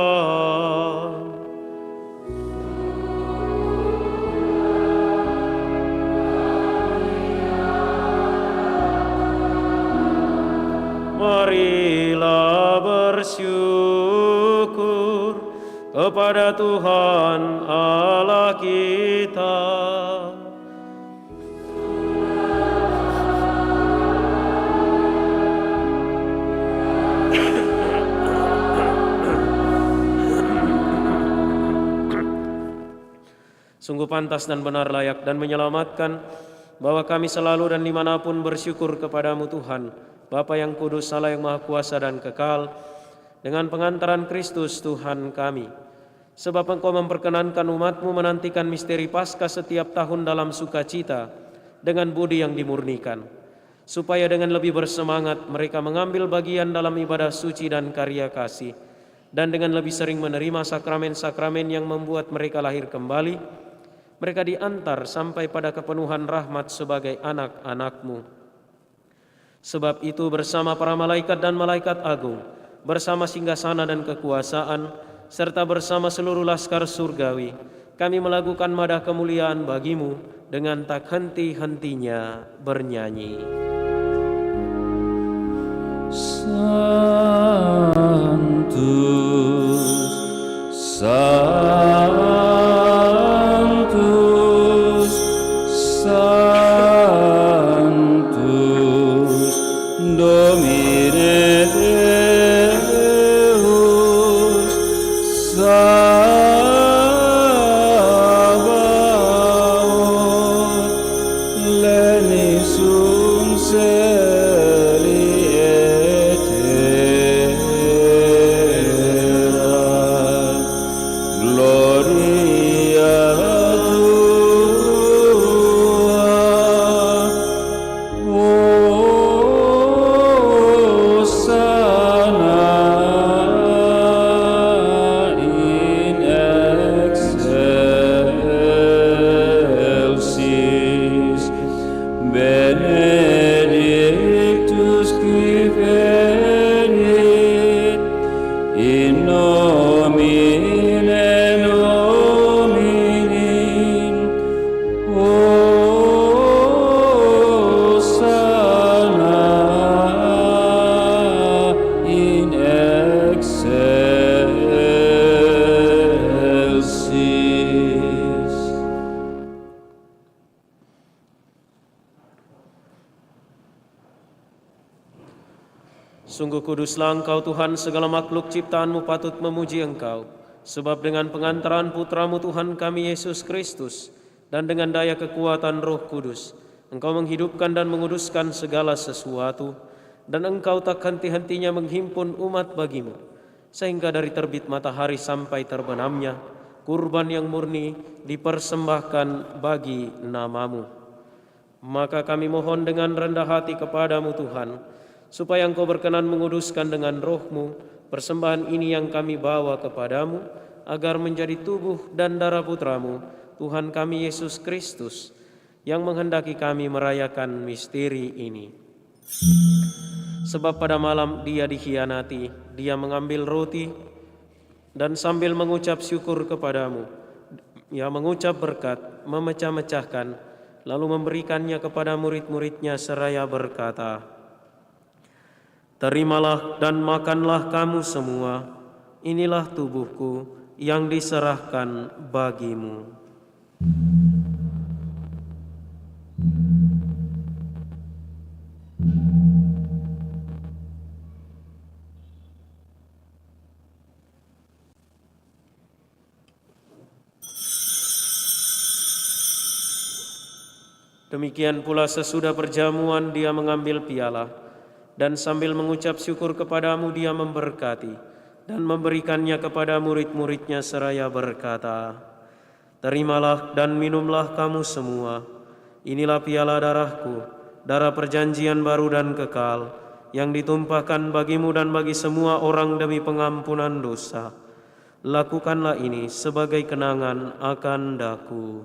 Marilah bersyukur kepada Tuhan Allah kita. Sungguh pantas dan benar, layak dan menyelamatkan bahwa kami selalu dan dimanapun bersyukur kepadamu Tuhan, Bapa yang kudus, Allah yang maha kuasa dan kekal, dengan pengantaran Kristus Tuhan kami. Sebab Engkau memperkenankan umat-Mu menantikan misteri Paskah setiap tahun dalam sukacita, dengan budi yang dimurnikan, supaya dengan lebih bersemangat mereka mengambil bagian dalam ibadah suci dan karya kasih, dan dengan lebih sering menerima sakramen-sakramen yang membuat mereka lahir kembali, mereka diantar sampai pada kepenuhan rahmat sebagai anak-anak-Mu. Sebab itu bersama para malaikat dan malaikat agung, bersama singgasana dan kekuasaan, serta bersama seluruh laskar surgawi, kami melakukan madah kemuliaan bagi-Mu dengan tak henti-hentinya bernyanyi. Sanctus, Sanctus, Sanctus, Domine Deus, Sabaoth, Leni sum celi et terra, gloria Hosanna in excelsis, benedictus qui venit in nomine Domini, Hosanna in excelsis. Sungguh kuduslah Engkau Tuhan, segala makhluk ciptaan-Mu patut memuji Engkau. Sebab dengan pengantaran Putra-Mu Tuhan kami Yesus Kristus, dan dengan daya kekuatan Roh Kudus, Engkau menghidupkan dan menguduskan segala sesuatu, dan Engkau tak henti-hentinya menghimpun umat bagi-Mu, sehingga dari terbit matahari sampai terbenamnya, kurban yang murni dipersembahkan bagi nama-Mu. Maka kami mohon dengan rendah hati kepadamu Tuhan, supaya Engkau berkenan menguduskan dengan Roh-Mu persembahan ini yang kami bawa kepadamu, agar menjadi tubuh dan darah Putra-Mu, Tuhan kami Yesus Kristus, yang menghendaki kami merayakan misteri ini. Sebab pada malam Dia dikhianati, Dia mengambil roti, dan sambil mengucap syukur kepadamu, Ia mengucap berkat, memecah-mecahkan, lalu memberikannya kepada murid-muridnya seraya berkata, "Terimalah dan makanlah kamu semua, inilah tubuhku yang diserahkan bagimu." Demikian pula sesudah perjamuan Dia mengambil piala, dan sambil mengucap syukur kepadamu Dia memberkati dan memberikannya kepada murid-muridnya seraya berkata, "Terimalah dan minumlah kamu semua, inilah piala darahku, darah perjanjian baru dan kekal, yang ditumpahkan bagimu dan bagi semua orang demi pengampunan dosa. Lakukanlah ini sebagai kenangan akan daku."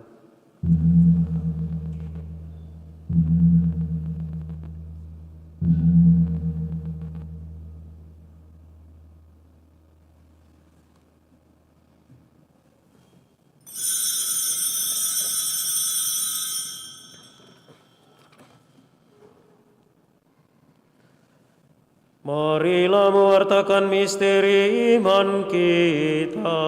Marilah mewartakan misteri iman kita.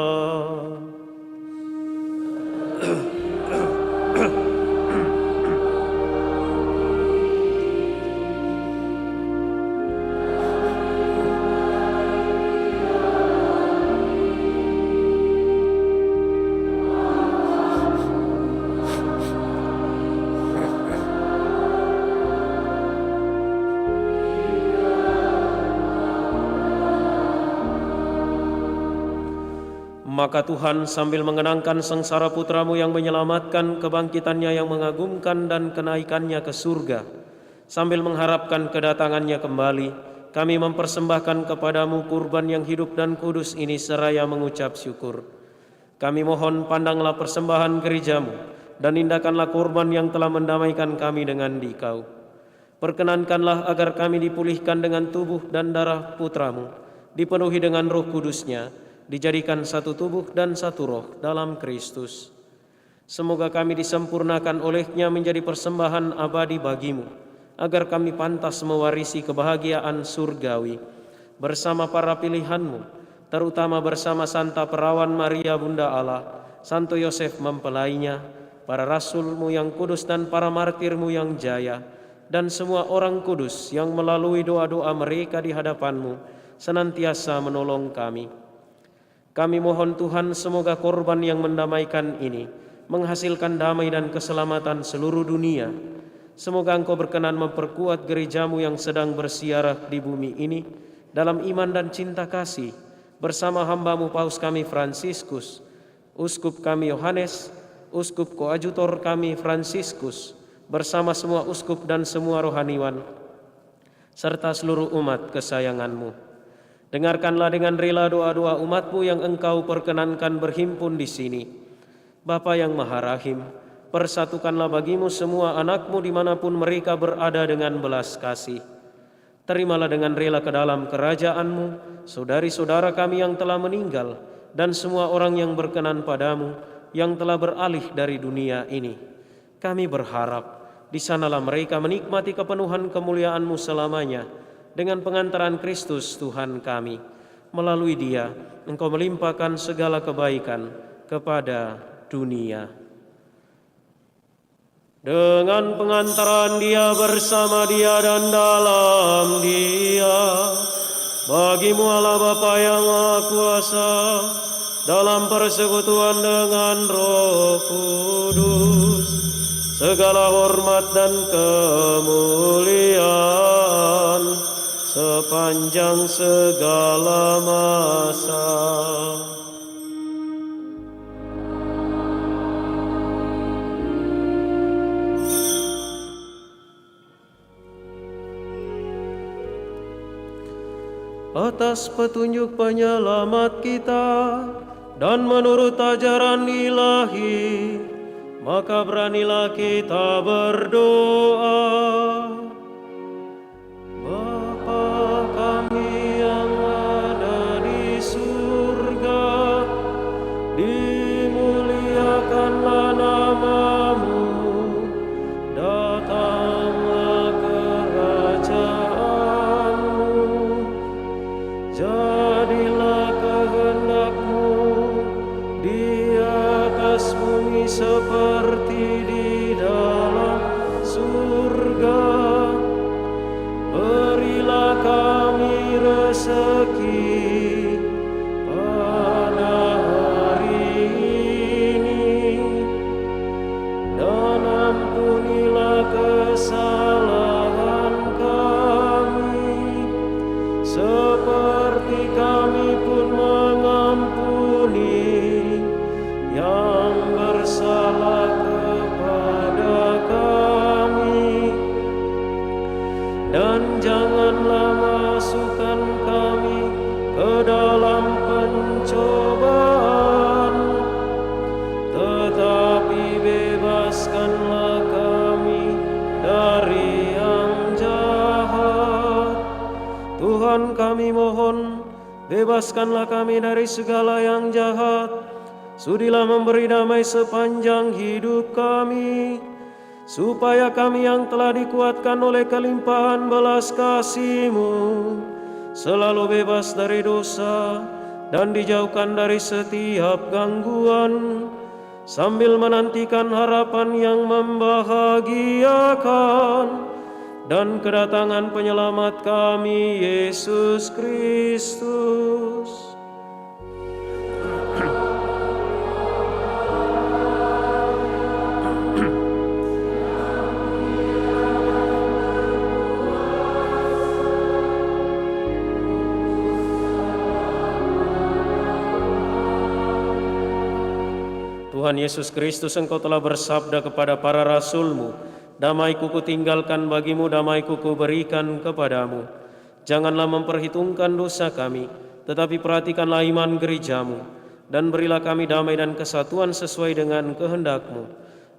Maka Tuhan sambil mengenangkan sengsara putramu yang menyelamatkan, kebangkitannya yang mengagumkan dan kenaikannya ke surga, sambil mengharapkan kedatangannya kembali, kami mempersembahkan kepadamu kurban yang hidup dan kudus ini seraya mengucap syukur. Kami mohon pandanglah persembahan gerejamu dan indahkanlah kurban yang telah mendamaikan kami dengan Dikau. Perkenankanlah agar kami dipulihkan dengan tubuh dan darah putramu, dipenuhi dengan Roh Kudusnya, dijadikan satu tubuh dan satu roh dalam Kristus. Semoga kami disempurnakan olehnya menjadi persembahan abadi bagimu, agar kami pantas mewarisi kebahagiaan surgawi bersama para pilihanmu, terutama bersama Santa Perawan Maria Bunda Allah, Santo Yosef mempelainya, para rasulmu yang kudus dan para martirmu yang jaya, dan semua orang kudus yang melalui doa-doa mereka di hadapanmu senantiasa menolong kami. Kami mohon Tuhan, semoga korban yang mendamaikan ini menghasilkan damai dan keselamatan seluruh dunia. Semoga Engkau berkenan memperkuat gerejamu yang sedang bersiarah di bumi ini dalam iman dan cinta kasih, bersama hambamu Paus kami Fransiskus, Uskup kami Yohanes, Uskup Koadjutor kami Fransiskus, bersama semua uskup dan semua rohaniwan, serta seluruh umat kesayanganmu. Dengarkanlah dengan rela doa-doa umatmu yang Engkau perkenankan berhimpun di sini. Bapa yang Maha Rahim, persatukanlah bagimu semua anakmu dimanapun mereka berada dengan belas kasih. Terimalah dengan rela ke dalam kerajaanmu saudari-saudara kami yang telah meninggal dan semua orang yang berkenan padamu yang telah beralih dari dunia ini. Kami berharap di sanalah mereka menikmati kepenuhan kemuliaan-Mu selamanya, dengan pengantaran Kristus Tuhan kami. Melalui Dia, Engkau melimpahkan segala kebaikan kepada dunia. Dengan pengantaran Dia, bersama Dia, dan dalam Dia, bagimu Allah Bapa yang Maha Kuasa, dalam persekutuan dengan Roh Kudus, segala hormat dan kemuliaan sepanjang segala masa. Atas petunjuk penyelamat kita dan menurut ajaran ilahi, maka beranilah kita berdoa. Seperti di dalam surga, berilah kami rezeki pada hari ini, dan ampunilah kesalahan kami, seperti kami pun mengampuni yang bersalah kepada kami, dan janganlah masukkan kami ke dalam pencobaan, tetapi bebaskanlah kami dari yang jahat. Tuhan, kami mohon, bebaskanlah kami dari segala yang jahat. Sudilah memberi damai sepanjang hidup kami, supaya kami yang telah dikuatkan oleh kelimpahan belas kasih-Mu selalu bebas dari dosa, dan dijauhkan dari setiap gangguan, sambil menantikan harapan yang membahagiakan dan kedatangan penyelamat kami, Yesus Kristus. Tuhan Yesus Kristus, Engkau telah bersabda kepada para rasul-Mu, "Damai-Ku kutinggalkan bagimu, damai-Ku kuberikan kepadamu. Janganlah memperhitungkan dosa kami, tetapi perhatikanlah iman gereja-Mu, dan berilah kami damai dan kesatuan sesuai dengan kehendak-Mu.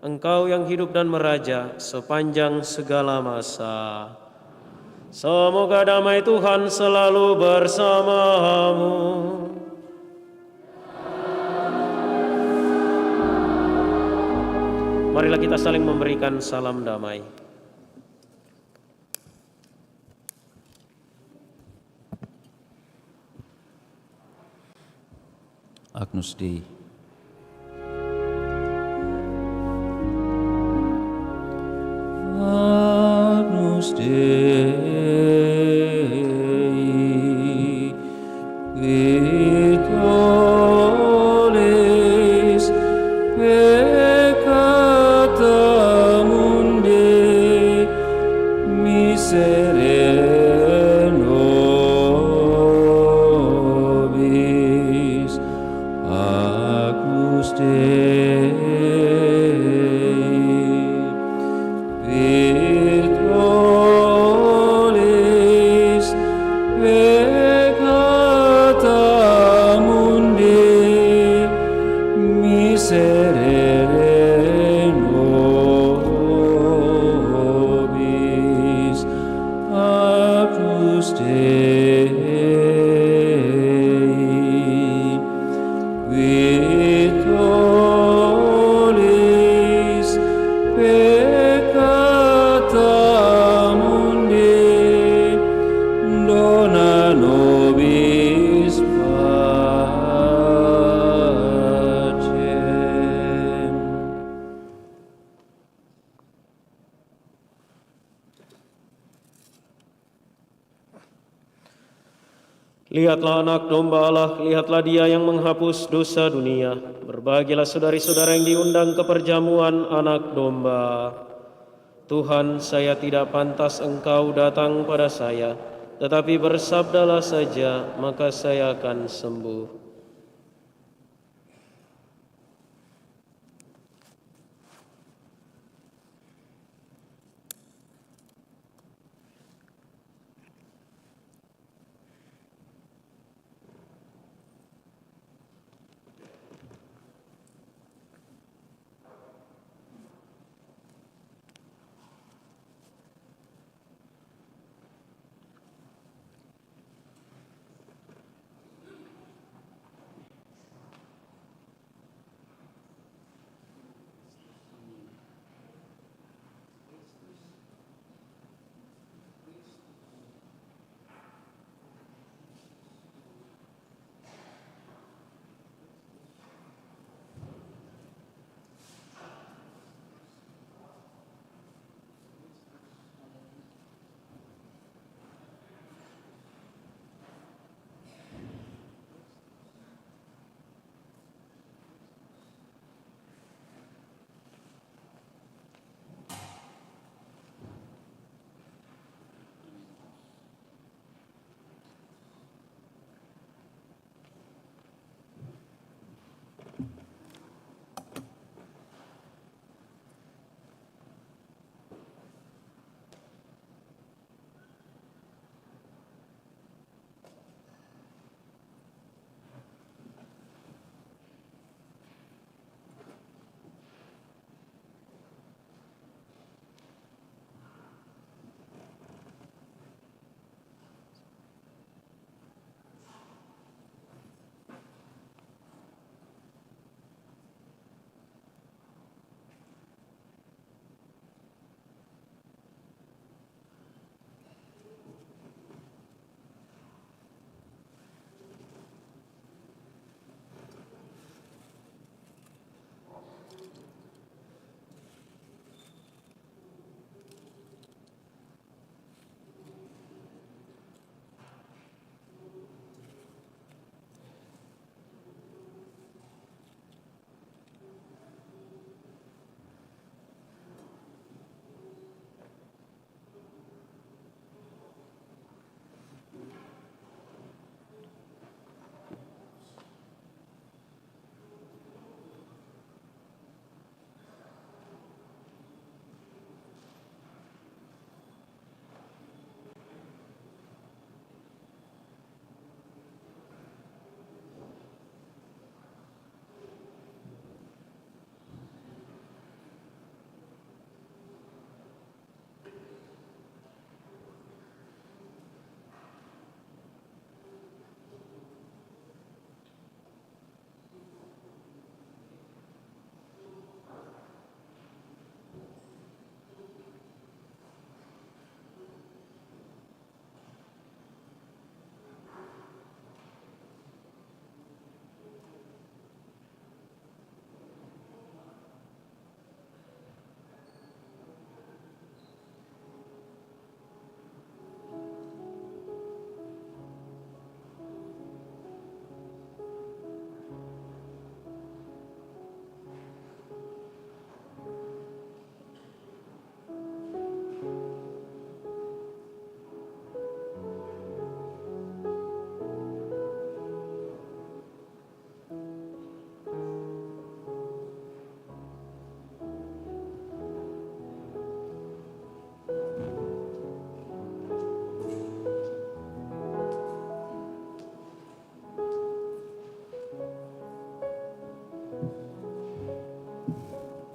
Engkau yang hidup dan meraja sepanjang segala masa. Semoga damai Tuhan selalu bersamamu." Marilah kita saling memberikan salam damai. Agnus Dei. Agnus Dei, qui tollis peccata mundi, miserere nobis. Agnus Dei, qui tollis peccata mundi, miserere nobis. Agnus Dei, qui tollis peccata mundi, dona nobis pacem. Lihatlah anak domba Allah, lihatlah Dia yang menghapus dosa dunia. Berbahagialah saudari-saudara yang diundang ke perjamuan anak domba. Tuhan, saya tidak pantas Engkau datang pada saya, tetapi bersabdalah saja, maka saya akan sembuh.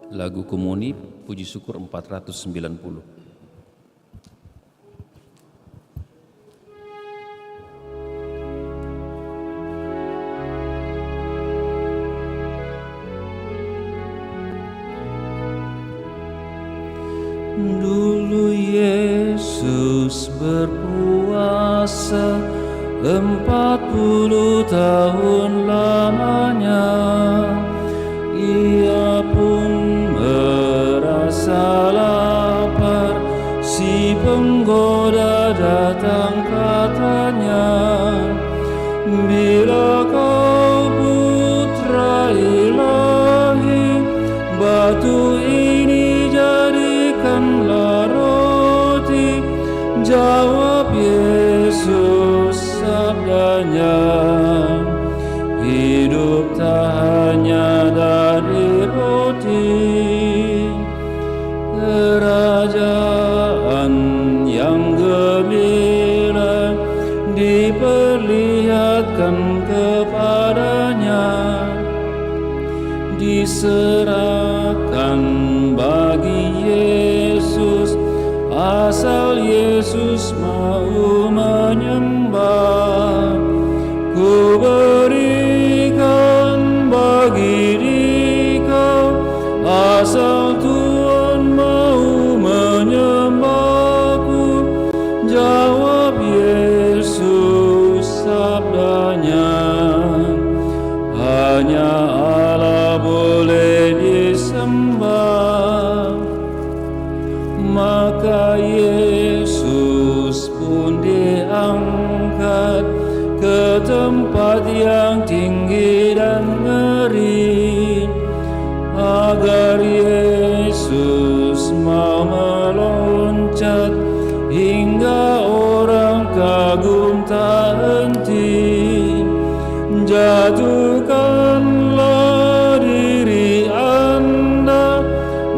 Lagu Komuni Puji Syukur 490. Dulu Yesus berpuasa 40 tahun lamanya. Ia pun merasa lapar, si penggoda datang katanya, bila kau putra ilahi, batu ini jadikanlah roti. Jawab Yesus sabdanya, hidup tak hanya dari roti. Kerajaan yang gembira diperlihatkan kepadanya, diserahkan bagi Yesus, asal Yesus mau menyembah. Ku berikan bagi dikau, asal Tuhan mau menyembahku. Jawab Yesus sabdanya, hanya Allah boleh disembah. Maka Yesus pun diangkat ke tempat yang tinggi dan ngeri, agar Yesus mau meloncat hingga orang kagum tak henti. Jatuhkanlah diri Anda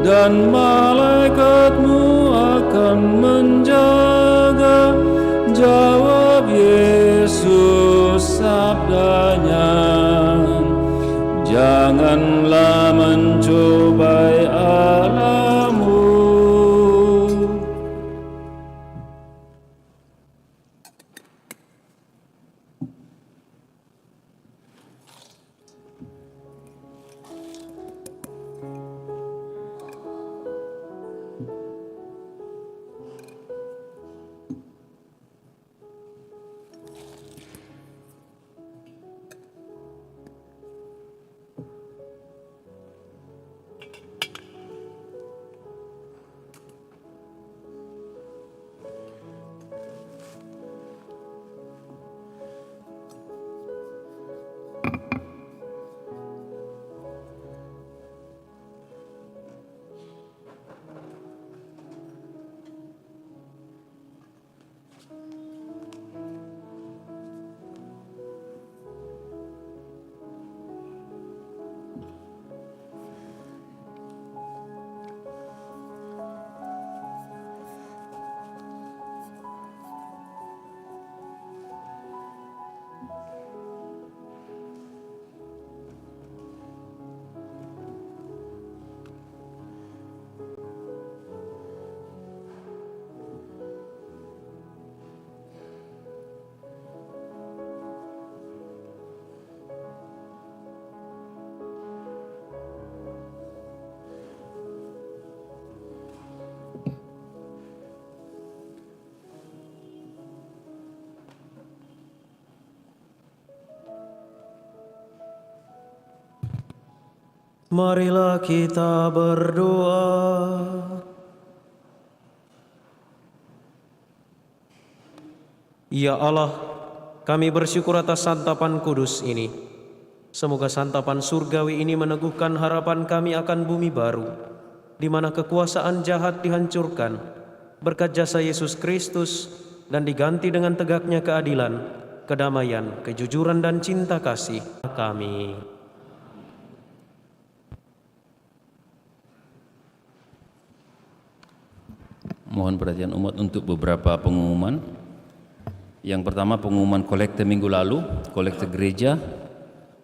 dan malaikatmu akan menjaga. Jawab Yesus sabdanya, janganlah mencobai Allahmu. Marilah kita berdoa. Ya Allah, kami bersyukur atas santapan kudus ini. Semoga santapan surgawi ini meneguhkan harapan kami akan bumi baru, di mana kekuasaan jahat dihancurkan berkat jasa Yesus Kristus dan diganti dengan tegaknya keadilan, kedamaian, kejujuran, dan cinta kasih kami. Mohon perhatian umat untuk beberapa pengumuman. Yang pertama, pengumuman kolekte minggu lalu, kolekte gereja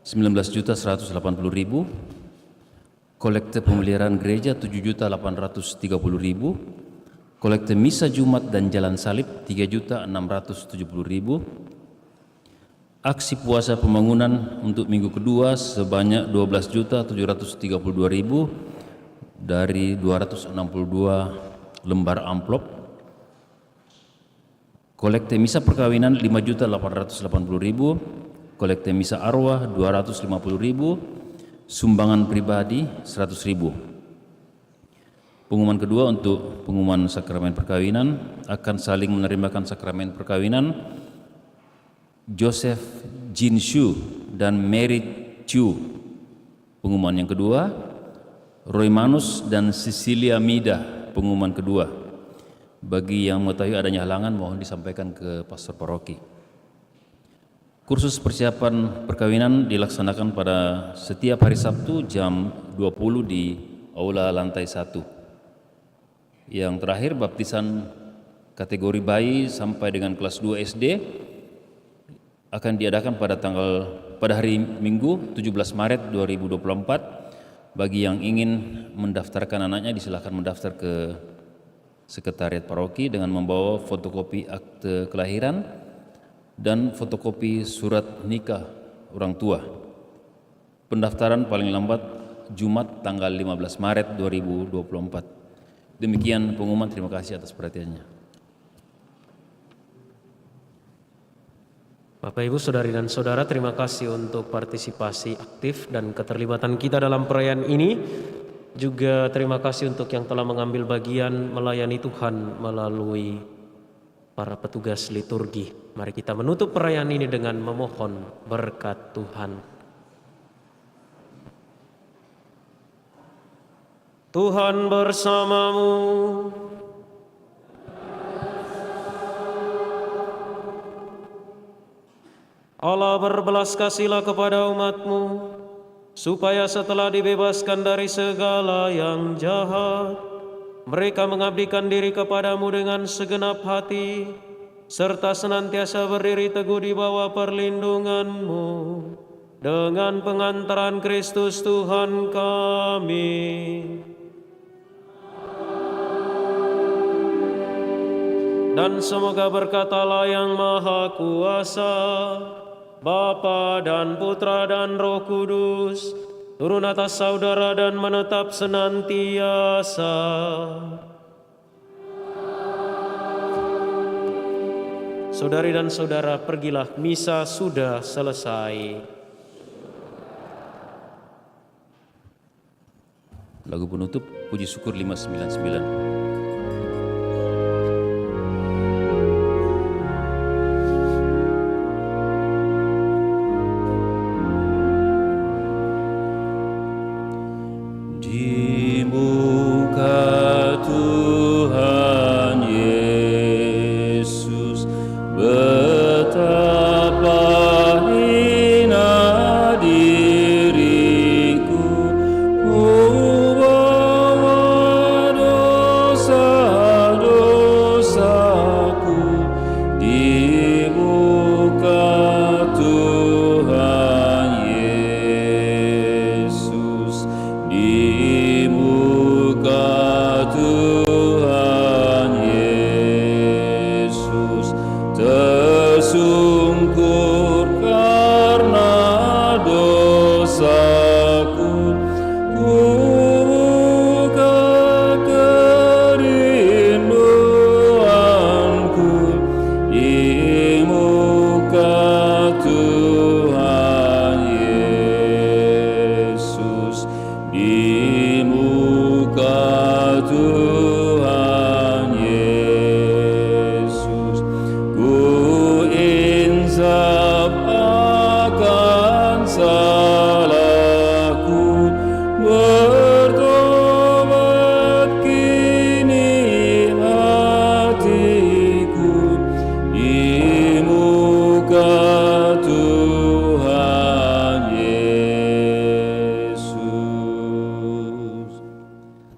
19.180.000. kolekte pemeliharaan gereja 7.830.000, kolekte misa Jumat dan jalan salib 3.670.000, aksi puasa pembangunan untuk minggu kedua sebanyak 12.732.000 dari 262 lembar amplop, kolekte misa perkawinan 5.880.000, kolekte misa arwah 250.000, sumbangan pribadi 100.000. Pengumuman kedua untuk pengumuman sakramen perkawinan, akan saling menerimakan sakramen perkawinan Joseph Jin Shu dan Mary Chu. Pengumuman yang kedua, Roy Manus dan Cecilia Mida. Pengumuman kedua. Bagi yang mengetahui adanya halangan mohon disampaikan ke pastor paroki. Kursus persiapan perkawinan dilaksanakan pada setiap hari Sabtu jam 20 di aula lantai 1. Yang terakhir, baptisan kategori bayi sampai dengan kelas 2 SD akan diadakan pada hari Minggu 17 Maret 2024. Bagi yang ingin mendaftarkan anaknya silakan mendaftar ke sekretariat paroki dengan membawa fotokopi akte kelahiran dan fotokopi surat nikah orang tua. Pendaftaran paling lambat Jumat tanggal 15 Maret 2024. Demikian pengumuman, terima kasih atas perhatiannya. Bapak, Ibu, Saudari dan Saudara, terima kasih untuk partisipasi aktif dan keterlibatan kita dalam perayaan ini. Juga terima kasih untuk yang telah mengambil bagian melayani Tuhan melalui para petugas liturgi. Mari kita menutup perayaan ini dengan memohon berkat Tuhan. Tuhan bersamamu. Allah berbelas kasihlah kepada umat-Mu, supaya setelah dibebaskan dari segala yang jahat, mereka mengabdikan diri kepadamu dengan segenap hati, serta senantiasa berdiri teguh di bawah perlindungan-Mu, dengan pengantaran Kristus Tuhan kami. Dan semoga berkat Allah yang Maha Kuasa, Bapa dan Putra dan Roh Kudus, turun atas saudara dan menetap senantiasa. Saudari dan saudara, pergilah, misa sudah selesai. Lagu penutup Puji Syukur 599.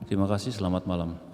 Terima kasih, selamat malam.